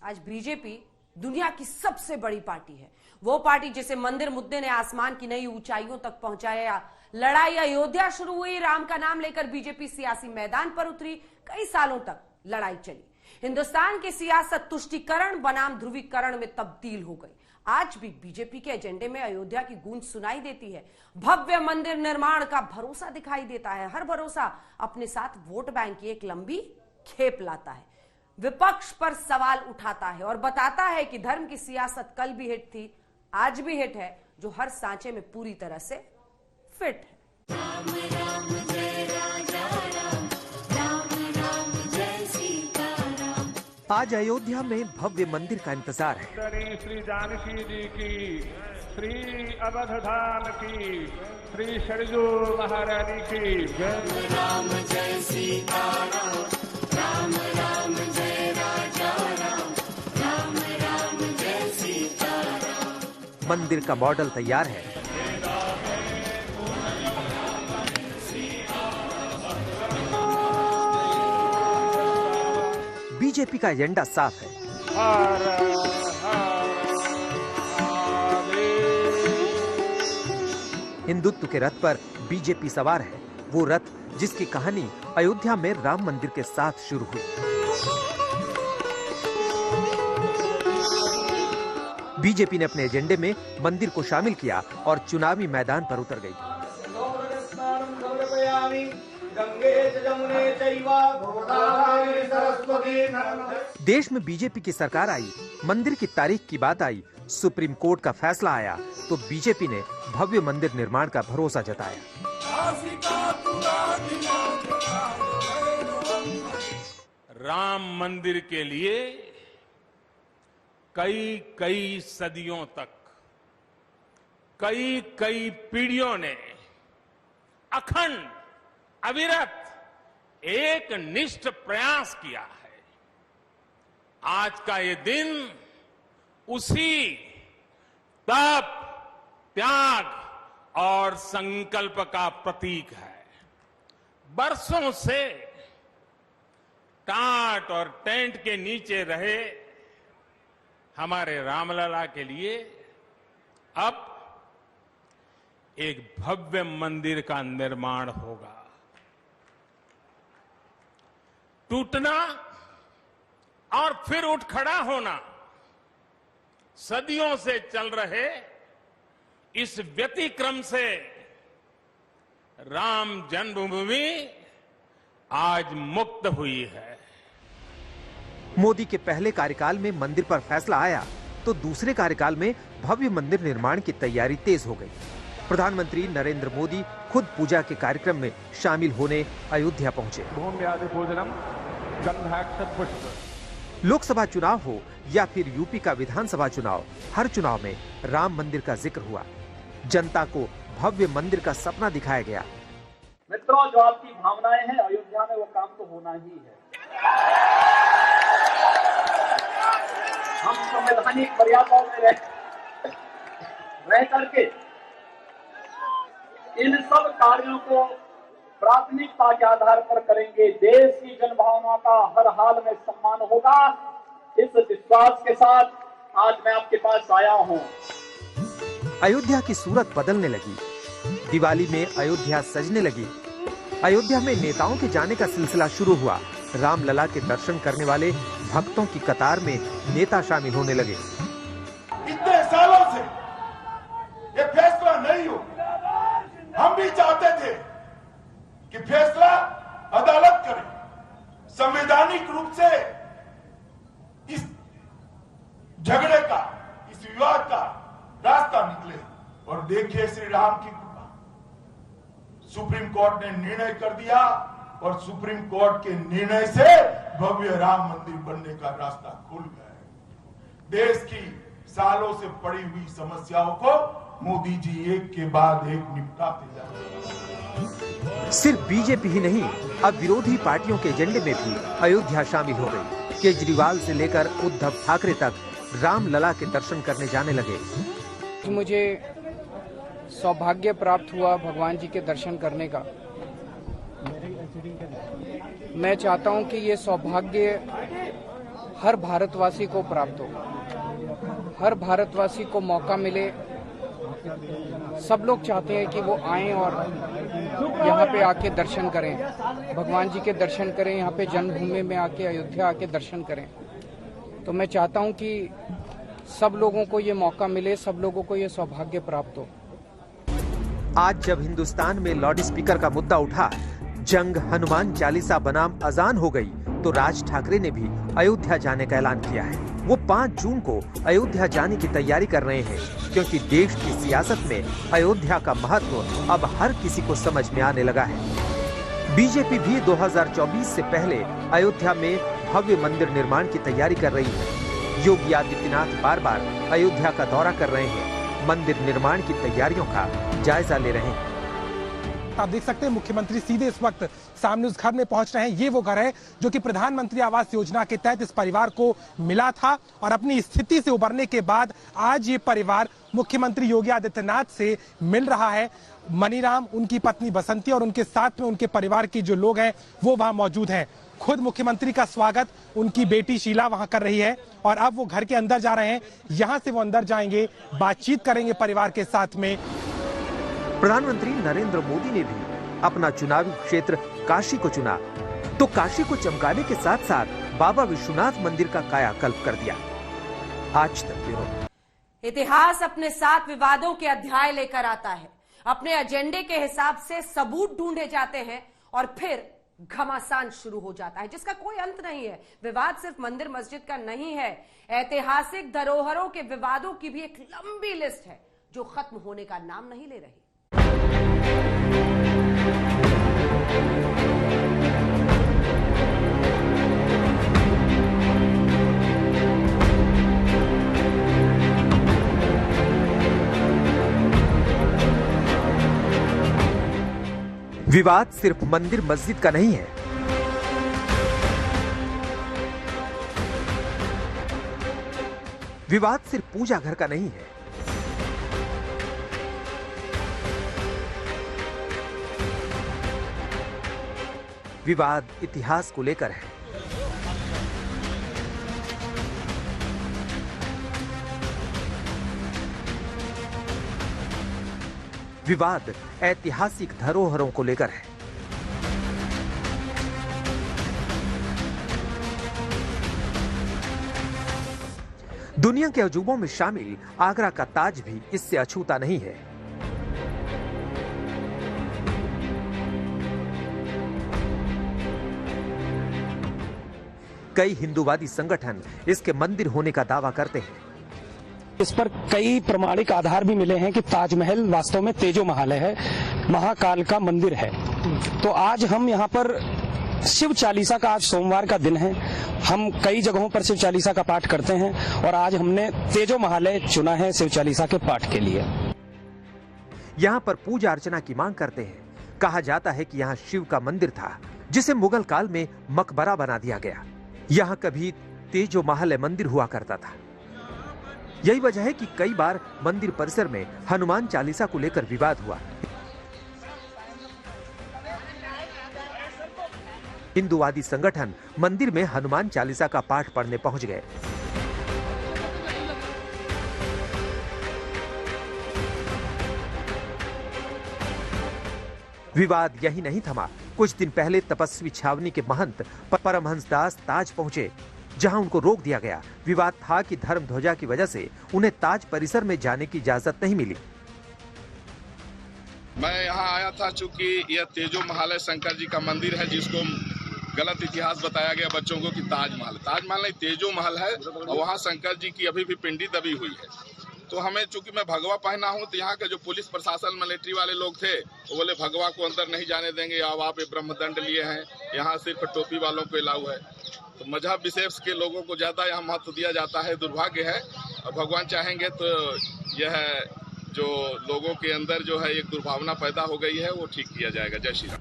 आज बीजेपी दुनिया की सबसे बड़ी पार्टी है। वो पार्टी जिसे मंदिर मुद्दे ने आसमान की नई ऊंचाइयों तक पहुंचाया। लड़ाई अयोध्या शुरू हुई, राम का नाम लेकर बीजेपी सियासी मैदान पर उतरी। कई सालों तक लड़ाई चली। हिंदुस्तान की सियासत तुष्टीकरण बनाम ध्रुवीकरण में तब्दील हो गई। आज भी बीजेपी के एजेंडे में अयोध्या की गूंज सुनाई देती है। भव्य मंदिर निर्माण का भरोसा दिखाई देता है। हर भरोसा अपने साथ वोट बैंक की एक लंबी खेप लाता है। विपक्ष पर सवाल उठाता है और बताता है कि धर्म की सियासत कल भी हिट थी, आज भी हिट है, जो हर सांचे में पूरी तरह से फिट है। राम राम जय राजा राम, राम राम जय सीता राम। आज अयोध्या में भव्य मंदिर का इंतजार है। श्री जानकी जी की, श्री अवध धाम की, श्री सरजू महारानी की जय। राम जय सीता राम, राम राम जय राजा राम, राम राम जय सीता राम। मंदिर का मॉडल तैयार है। बीजेपी का एजेंडा साफ है। हिंदुत्व के रथ पर बीजेपी सवार है। वो रथ जिसकी कहानी अयोध्या में राम मंदिर के साथ शुरू हुई। बीजेपी ने अपने एजेंडे में मंदिर को शामिल किया और चुनावी मैदान पर उतर गई। देश में बीजेपी की सरकार आई, मंदिर की तारीख की बात आई, सुप्रीम कोर्ट का फैसला आया, तो बीजेपी ने भव्य मंदिर निर्माण का भरोसा जताया। राम मंदिर के लिए कई सदियों तक, कई पीढ़ियों ने अखंड अविरत एक निष्ठ प्रयास किया है। आज का ये दिन उसी तप, त्याग और संकल्प का प्रतीक है। बरसों से टाट और टेंट के नीचे रहे हमारे रामलला के लिए अब एक भव्य मंदिर का निर्माण होगा। टूटना और फिर उठ खड़ा होना सदियों से चल रहे इस व्यतिक्रम से राम जन्मभूमि आज मुक्त हुई है। मोदी के पहले कार्यकाल में मंदिर पर फैसला आया तो दूसरे कार्यकाल में भव्य मंदिर निर्माण की तैयारी तेज हो गई। प्रधानमंत्री नरेंद्र मोदी खुद पूजा के कार्यक्रम में शामिल होने अयोध्या पहुंचे। लोकसभा चुनाव हो या फिर यूपी का विधानसभा चुनाव, हर चुनाव में राम मंदिर का जिक्र हुआ। जनता को भव्य मंदिर का सपना दिखाया गया। मित्रों, जो आपकी भावनाएं हैं, अयोध्या में वो काम तो होना ही है। हम संवैधानिक मर्यादाओं में रह करके इन सब कार्यों को प्राथमिकता के आधार पर करेंगे। देश की जनभावना का हर हाल में सम्मान होगा। इस विश्वास के साथ आज मैं आपके पास आया हूं। अयोध्या की सूरत बदलने लगी। दिवाली में अयोध्या सजने लगी। अयोध्या में नेताओं के जाने का सिलसिला शुरू हुआ। रामलला के दर्शन करने वाले भक्तों की कतार में नेता शामिल होने लगे। इतने सालों से ये फैसला नहीं हो, हम भी चाहते थे कि फैसला अदालत करे, संवैधानिक रूप से इस झगड़े का, इस विवाद का रास्ता निकले। और देखिए श्री राम की कृपा, सुप्रीम कोर्ट ने निर्णय कर दिया और सुप्रीम कोर्ट के निर्णय से भव्य राम मंदिर बनने का रास्ता खुल गया है। देश की सालों से पड़ी हुई समस्याओं को मोदी जी एक के बाद एक निपटाते जा रहे हैं। सिर्फ बीजेपी ही नहीं, अब विरोधी पार्टियों के एजेंडे में भी अयोध्या शामिल हो गई। केजरीवाल से लेकर उद्धव ठाकरे तक रामलला के दर्शन करने जाने लगे। मुझे सौभाग्य प्राप्त हुआ भगवान जी के दर्शन करने का। मैं चाहता हूं कि ये सौभाग्य हर भारतवासी को प्राप्त हो, हर भारतवासी को मौका मिले। सब लोग चाहते हैं कि वो आएं और यहाँ पे आके दर्शन करें, भगवान जी के दर्शन करें, यहाँ पे जन्मभूमि में आके अयोध्या आके दर्शन करें। तो मैं चाहता हूँ कि सब लोगों को ये मौका मिले, सब लोगों को ये सौभाग्य प्राप्त हो। आज जब हिंदुस्तान में लाउड स्पीकर का मुद्दा उठा, जंग हनुमान चालीसा बनाम अजान हो गई, तो राज ठाकरे ने भी अयोध्या जाने का ऐलान किया है। वो 5 जून को अयोध्या जाने की तैयारी कर रहे हैं, क्योंकि देश की सियासत में अयोध्या का महत्व अब हर किसी को समझ में आने लगा है। बीजेपी भी 2024 से पहले अयोध्या में भव्य मंदिर निर्माण की तैयारी कर रही है। योगी आदित्यनाथ बार बार अयोध्या का दौरा कर रहे हैं, मंदिर निर्माण की तैयारियों का जायजा ले रहे हैं। आप देख सकते हैं मुख्यमंत्री सीधे इस वक्त सामने उस घर में पहुंच रहे हैं। ये वो घर है जो कि प्रधानमंत्री आवास योजना के तहत इस परिवार को मिला था और अपनी स्थिति से उबरने के बाद आज ये परिवार मुख्यमंत्री योगी आदित्यनाथ से मिल रहा है। मनीराम, उनकी पत्नी बसंती और उनके साथ में उनके परिवार के जो लोग हैं वो वहां मौजूद हैं। खुद मुख्यमंत्री का स्वागत उनकी बेटी शीला वहां कर रही है और अब वो घर के अंदर जा रहे हैं। यहां से वो अंदर जाएंगे, बातचीत करेंगे परिवार के साथ में। प्रधानमंत्री नरेंद्र मोदी ने भी अपना चुनावी क्षेत्र काशी को चुना, तो काशी को चमकाने के साथ साथ बाबा विश्वनाथ मंदिर का कायाकल्प कर दिया। आज तक ब्यूरो। इतिहास अपने साथ विवादों के अध्याय लेकर आता है, अपने एजेंडे के हिसाब से सबूत ढूंढे जाते हैं और फिर घमासान शुरू हो जाता है जिसका कोई अंत नहीं है। विवाद सिर्फ मंदिर मस्जिद का नहीं है, ऐतिहासिक धरोहरों के विवादों की भी एक लंबी लिस्ट है जो खत्म होने का नाम नहीं ले रही। विवाद सिर्फ मंदिर मस्जिद का नहीं है। विवाद सिर्फ पूजा घर का नहीं है। विवाद इतिहास को लेकर है। विवाद ऐतिहासिक धरोहरों को लेकर है। दुनिया के अजूबों में शामिल आगरा का ताज भी इससे अछूता नहीं है। कई हिंदूवादी संगठन इसके मंदिर होने का दावा करते हैं। इस पर कई प्रमाणिक आधार भी मिले हैं कि ताजमहल वास्तव में तेजो महल है, महाकाल का मंदिर है। तो आज हम यहाँ पर शिव चालीसा का, आज सोमवार का दिन है, हम कई जगहों पर शिव चालीसा का पाठ करते हैं और आज हमने तेजो महालय चुना है शिव चालीसा के पाठ के लिए। यहाँ पर पूजा अर्चना की मांग करते हैं। कहा जाता है कि यहाँ शिव का मंदिर था जिसे मुगल काल में मकबरा बना दिया गया। यहाँ कभी तेजो महालय मंदिर हुआ करता था। यही वजह है कि कई बार मंदिर परिसर में हनुमान चालीसा को लेकर विवाद हुआ। हिंदूवादी संगठन मंदिर में हनुमान चालीसा का पाठ पढ़ने पहुंच गए। विवाद यही नहीं थमा। कुछ दिन पहले तपस्वी छावनी के महंत परमहंस दास ताज पहुंचे, जहां उनको रोक दिया गया। विवाद था कि धर्म ध्वजा की वजह से उन्हें ताज परिसर में जाने की इजाजत नहीं मिली। मैं यहाँ आया था चूंकि यह तेजो महालय शंकर जी का मंदिर है, जिसको गलत इतिहास बताया गया बच्चों को कि ताजमहल नहीं, तेजो महल है और वहाँ शंकर जी की अभी भी पिंडी दबी हुई है। तो हमें, चूंकि मैं भगवा पहना हूँ, तो यहाँ के जो पुलिस प्रशासन मिलिट्री वाले लोग थे वो बोले भगवा को अंदर नहीं जाने देंगे, अब आप ब्रह्मदंड लिए हैं, यहाँ सिर्फ टोपी वालों को अलाउ है। तो मजहब विशेष के लोगों को ज्यादा यहाँ महत्व दिया जाता है। दुर्भाग्य है, और भगवान चाहेंगे तो यह जो लोगों के अंदर जो है एक दुर्भावना पैदा हो गई है वो ठीक किया जाएगा। जय श्री राम।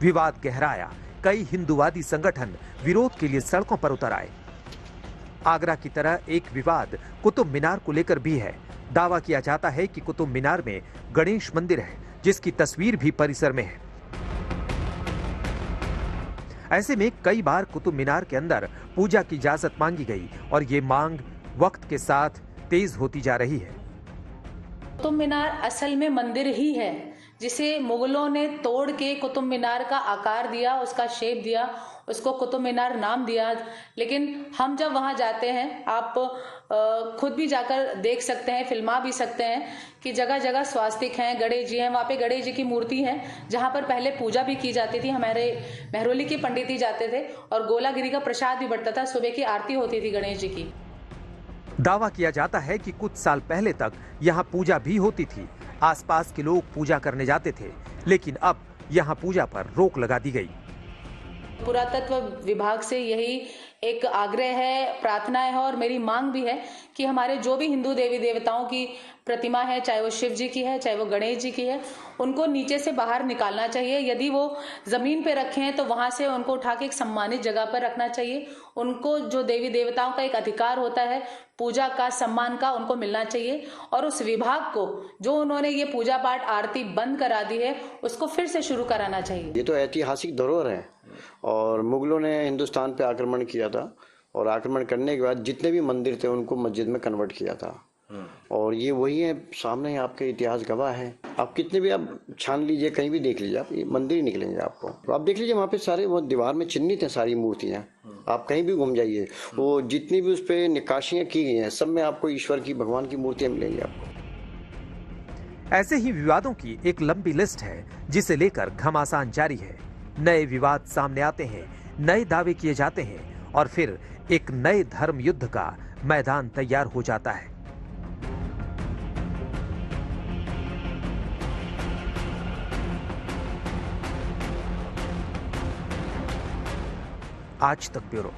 विवाद गहराया। कई हिंदूवादी संगठन विरोध के लिए सड़कों पर उतर आए। आगरा की तरह एक विवाद कुतुब मीनार को लेकर भी है। दावा किया जाता है कि कुतुब मीनार में गणेश मंदिर है, जिसकी तस्वीर भी परिसर में है। ऐसे में कई बार कुतुब मीनार के अंदर पूजा की इजाजत मांगी गई और ये मांग वक्त के साथ तेज होती जा रही है। कुतुब मीनार असल में मंदिर ही है, जिसे मुगलों ने तोड़ के कुतुब मीनार का आकार दिया, उसका शेप दिया, उसको कुतुब मीनार नाम दिया। लेकिन हम जब वहां जाते हैं, आप खुद भी जाकर देख सकते हैं, फिल्मा भी सकते हैं कि जगह जगह स्वास्तिक हैं, गणेश जी हैं। वहाँ पे गणेश जी की मूर्ति है, जहाँ पर पहले पूजा भी की जाती थी। हमारे महरौली के पंडित ही जाते थे और गोलागिरी का प्रसाद भी बढ़ता था, सुबह की आरती होती थी गणेश जी की। दावा किया जाता है कि कुछ साल पहले तक यहाँ पूजा भी होती थी, आसपास के लोग पूजा करने जाते थे, लेकिन अब यहाँ पूजा पर रोक लगा दी गई। पुरातत्व विभाग से यही एक आग्रह है, प्रार्थना है और मेरी मांग भी है कि हमारे जो भी हिंदू देवी देवताओं की प्रतिमा है, चाहे वो शिव जी की है, चाहे वो गणेश जी की है, उनको नीचे से बाहर निकालना चाहिए। यदि वो जमीन पे रखे हैं तो वहां से उनको उठा के एक सम्मानित जगह पर रखना चाहिए। उनको जो देवी देवताओं का एक अधिकार होता है पूजा का, सम्मान का, उनको मिलना चाहिए। और उस विभाग को जो उन्होंने ये पूजा पाठ आरती बंद करा दी है, उसको फिर से शुरू कराना चाहिए। ये तो ऐतिहासिक धरोहर है और मुगलों ने हिंदुस्तान पे आक्रमण किया था और आक्रमण करने के बाद जितने भी मंदिर थे उनको मस्जिद में कन्वर्ट किया था। और ये वही है, सामने आपके इतिहास गवाह है। आप कितने भी आप छान लीजिए, कहीं भी देख लीजिए, आप ये मंदिर ही निकलेंगे आपको। तो आप देख लीजिए वहाँ पे सारे वो दीवार में चिन्हित हैं सारी मूर्तियाँ। आप कहीं भी घूम जाइए, वो जितनी भी उस पर निकाशियाँ की गई हैं, सब में आपको ईश्वर की, भगवान की मूर्तियाँ मिलेंगी आपको। ऐसे ही विवादों की एक लंबी लिस्ट है जिसे लेकर घमासान जारी है। नए विवाद सामने आते हैं, नए दावे किए जाते हैं और फिर एक नए धर्म युद्ध का मैदान तैयार हो जाता है। आज तक ब्यूरो।